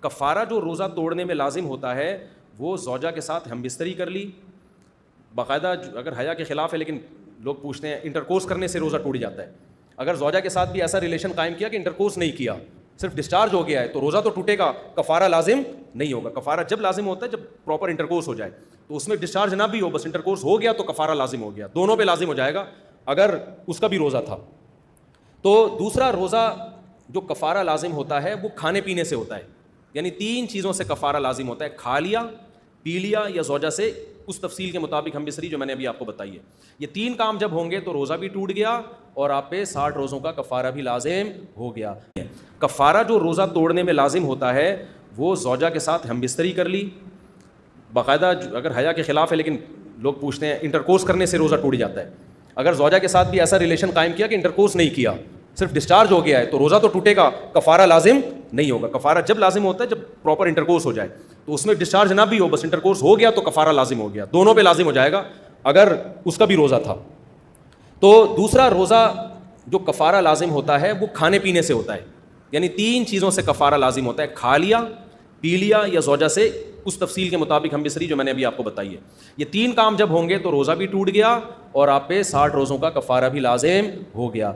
کفارہ جو روزہ توڑنے میں لازم ہوتا ہے وہ زوجہ کے ساتھ ہم بستری کر لی باقاعدہ، اگر حیا کے خلاف ہے لیکن لوگ پوچھتے ہیں انٹرکورس کرنے سے روزہ ٹوٹ جاتا ہے، اگر زوجہ کے ساتھ بھی ایسا ریلیشن قائم کیا کہ انٹرکورس نہیں کیا، صرف ڈسچارج ہو گیا ہے، تو روزہ تو ٹوٹے گا، کفارہ لازم نہیں ہوگا۔ کفارہ جب لازم ہوتا ہے جب پراپر انٹرکورس ہو جائے، تو اس میں ڈسچارج نہ بھی ہو، بس انٹرکورس ہو گیا تو کفارہ لازم ہو گیا، دونوں پہ لازم ہو جائے گا اگر اس کا بھی روزہ تھا۔ تو دوسرا روزہ جو کفارہ لازم ہوتا ہے وہ کھانے پینے سے ہوتا ہے، یعنی 3 چیزوں سے کفارہ لازم ہوتا ہے، کھا لیا، پی لیا یا زوجہ سے اس تفصیل کے مطابق ہم بستری جو میں نے ابھی آپ کو بتائی ہے۔ یہ 3 کام جب ہوں گے تو روزہ بھی ٹوٹ گیا اور آپ پہ 60 روزوں کا کفارہ بھی لازم ہو گیا۔ کفارہ جو روزہ توڑنے میں لازم ہوتا ہے وہ زوجہ کے ساتھ ہم بستری کر لی باقاعدہ، اگر حیا کے خلاف ہے لیکن لوگ پوچھتے ہیں انٹرکورس کرنے سے روزہ ٹوٹ جاتا ہے، اگر زوجہ کے ساتھ بھی ایسا ریلیشن قائم کیا کہ انٹرکورس نہیں کیا، صرف ڈسچارج ہو گیا ہے، تو روزہ تو ٹوٹے گا، کفارہ لازم نہیں ہوگا۔ کفارہ جب لازم ہوتا ہے جب پراپر انٹرکورس ہو جائے، تو اس میں ڈسچارج نہ بھی ہو، بس انٹرکورس ہو گیا تو کفارہ لازم ہو گیا، دونوں پہ لازم ہو جائے گا اگر اس کا بھی روزہ تھا۔ تو دوسرا روزہ جو کفارہ لازم ہوتا ہے وہ کھانے پینے سے ہوتا ہے، یعنی 3 چیزوں سے کفارہ لازم ہوتا ہے، کھا لیا، پی لیا یا زوجہ سے اس تفصیل کے مطابق ہم بستری جو میں نے ابھی آپ کو بتائی ہے۔ یہ 3 کام جب ہوں گے تو روزہ بھی ٹوٹ گیا اور آپ پہ 60 روزوں کا کفارہ بھی لازم ہو گیا۔